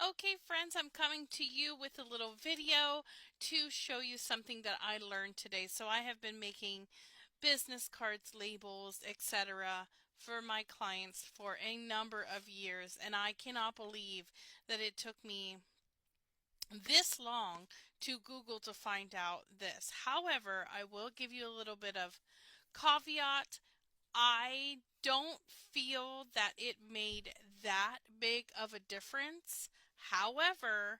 Okay, friends, I'm coming to you with a little video to show you something that I learned today. So I have been making business cards, labels, etc. for my clients for a number of years, and I cannot believe that it took me this long to Google to find out this. However, I will give you a little bit of caveat. I don't feel that it made that big of a difference. However,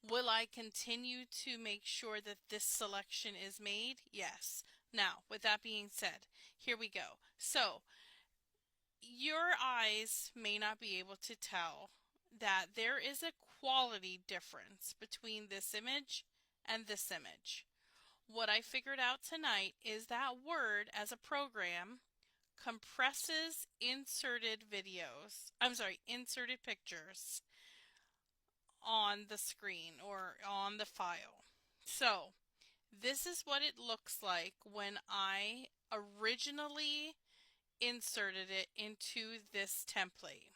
will I continue to make sure that this selection is made? Yes. Now, with that being said, here we go. So, your eyes may not be able to tell that there is a quality difference between this image and this image. What I figured out tonight is that Word as a program compresses inserted pictures on the screen or on the file. So, this is what it looks like when I originally inserted it into this template.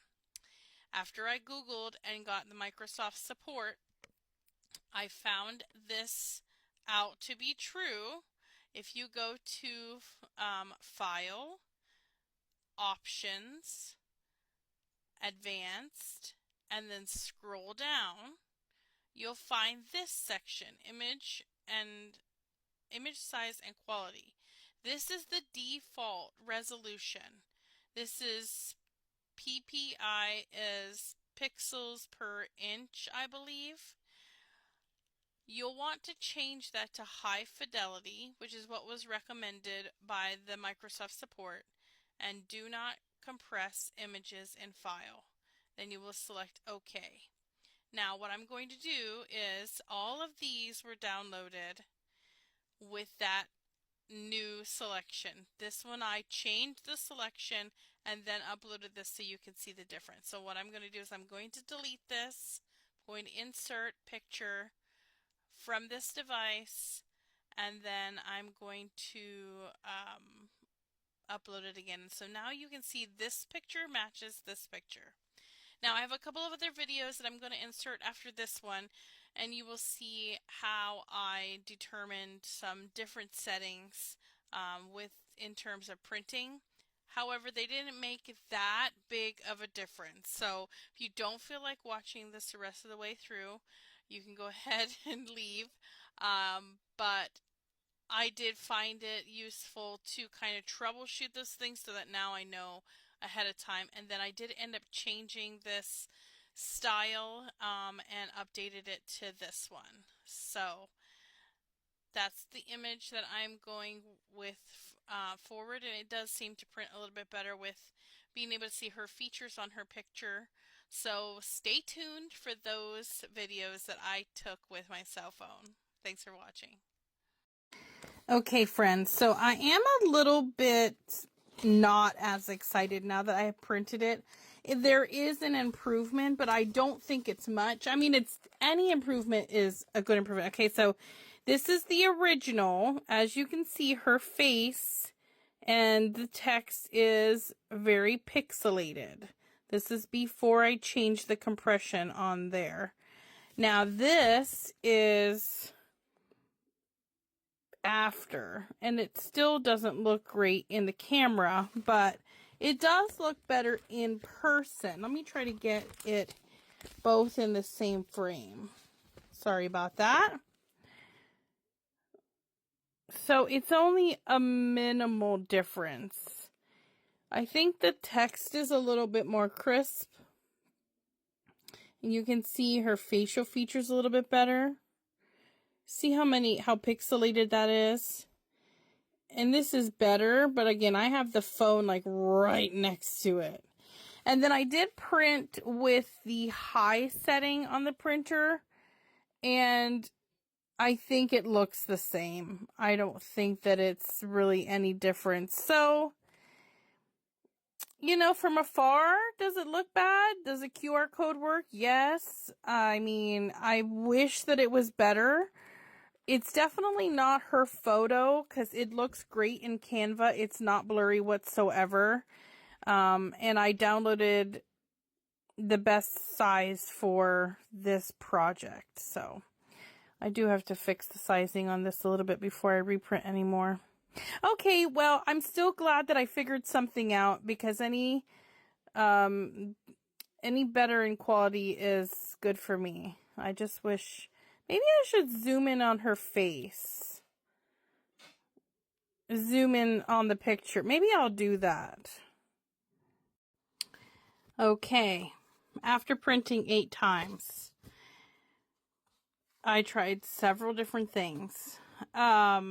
After I Googled and got the Microsoft support, I found this out to be true. If you go to File, Options, Advanced, and then scroll down, you'll find this section, image size and quality. This is the default resolution. This is PPI is pixels per inch, I believe. You'll want to change that to high fidelity, which is what was recommended by the Microsoft support, and do not compress images in file. Then you will select OK. Now what I'm going to do is all of these were downloaded with that new selection. This one I changed the selection and then uploaded this so you can see the difference. So what I'm going to do is I'm going to delete this. I'm going to insert picture from this device, and then I'm going to upload it again. And so now you can see this picture matches this picture. Now I have a couple of other videos that I'm going to insert after this one, and you will see how I determined some different settings in terms of printing. However, they didn't make that big of a difference. So if you don't feel like watching this the rest of the way through, you can go ahead and leave. But I did find it useful to kind of troubleshoot those things so that now I know ahead of time. And then I did end up changing this style and updated it to this one. So that's the image that I'm going with forward, and it does seem to print a little bit better with being able to see her features on her picture. So stay tuned for those videos that I took with my cell phone. Thanks for watching. Okay, friends, so I am a little bit not as excited now that I have printed it. There is an improvement, but I don't think it's much. I mean, any improvement is a good improvement. Okay, so this is the original. As you can see, her face and the text is very pixelated. This is before I changed the compression on there. Now, this is after, and it still doesn't look great in the camera, but it does look better in person. Let me try to get it both in the same frame. Sorry about that. So it's only a minimal difference. I think the text is a little bit more crisp, and you can see her facial features a little bit better. See how pixelated that is? And this is better, but again, I have the phone like right next to it. And then I did print with the high setting on the printer, and I think it looks the same. I don't think that it's really any different. So, from afar, does it look bad? Does the QR code work? Yes. I mean, I wish that it was better. It's definitely not her photo because it looks great in Canva. It's not blurry whatsoever. And I downloaded the best size for this project. So I do have to fix the sizing on this a little bit before I reprint anymore. Okay, well, I'm still glad that I figured something out, because any better in quality is good for me. I just wish, maybe I should zoom in on her face. Zoom in on the picture. Maybe I'll do that. Okay, after printing 8 times, I tried several different things. Let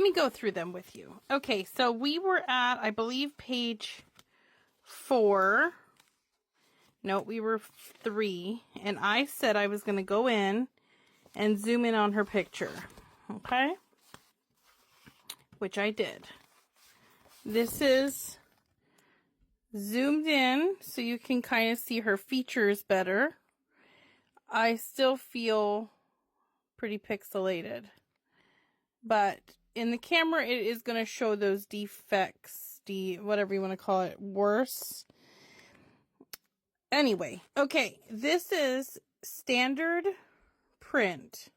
me go through them with you. Okay, so we were at, I believe, page 4. No, we were 3. And I said I was going to go in and zoom in on her picture. Okay? Which I did. This is zoomed in so you can kind of see her features better. I still feel pretty pixelated. But in the camera, it is going to show those defects, whatever you want to call it, worse. Anyway, okay, this is standard print,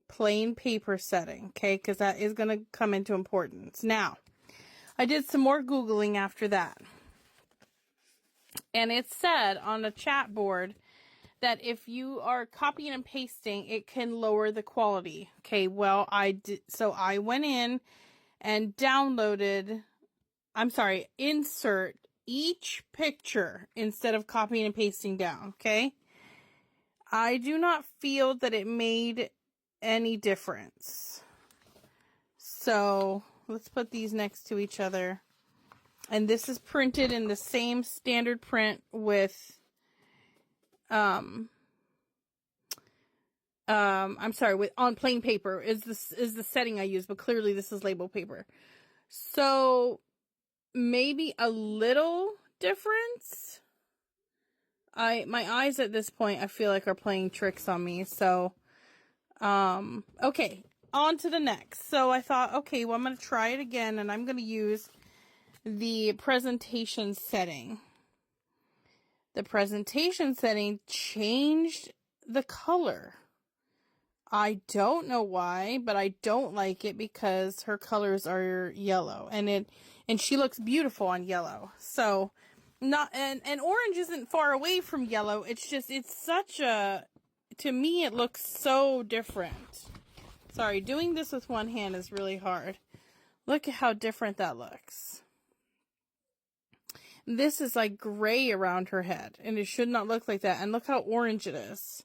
plain paper setting, okay, because that is going to come into importance. Now, I did some more Googling after that, and it said on a chat board that if you are copying and pasting, it can lower the quality. Okay, well, so I went in and insert each picture instead of copying and pasting down, okay? I do not feel that it made any difference. So, let's put these next to each other. And this is printed in the same standard print with on plain paper is the setting I use, but clearly this is label paper. So maybe a little difference. My eyes at this point I feel like are playing tricks on me. So okay, on to the next. So I thought, okay, well, I'm going to try it again, and I'm going to use the presentation setting. The presentation setting changed the color. I don't know why, but I don't like it because her colors are yellow, and she looks beautiful on yellow. So and orange isn't far away from yellow. It's just, to me it looks so different. Sorry, doing this with one hand is really hard. Look at how different that looks. This is like gray around her head, and it should not look like that. And look how orange it is.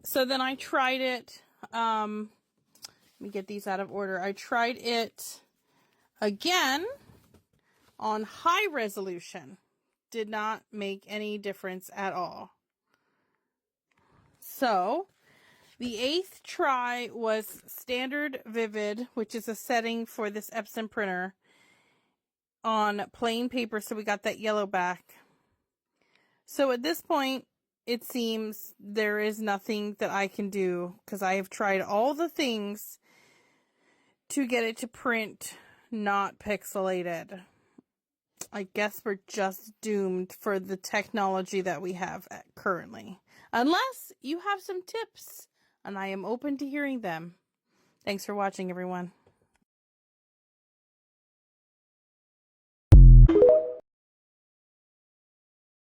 So then I tried it, let me get these out of order. I tried it again on high resolution. Did not make any difference at all. So, the 8th try was standard vivid, which is a setting for this Epson printer, on plain paper, so we got that yellow back. So at this point, it seems there is nothing that I can do, because I have tried all the things to get it to print not pixelated. I guess we're just doomed for the technology that we have currently. Unless you have some tips, and I am open to hearing them. Thanks for watching, everyone.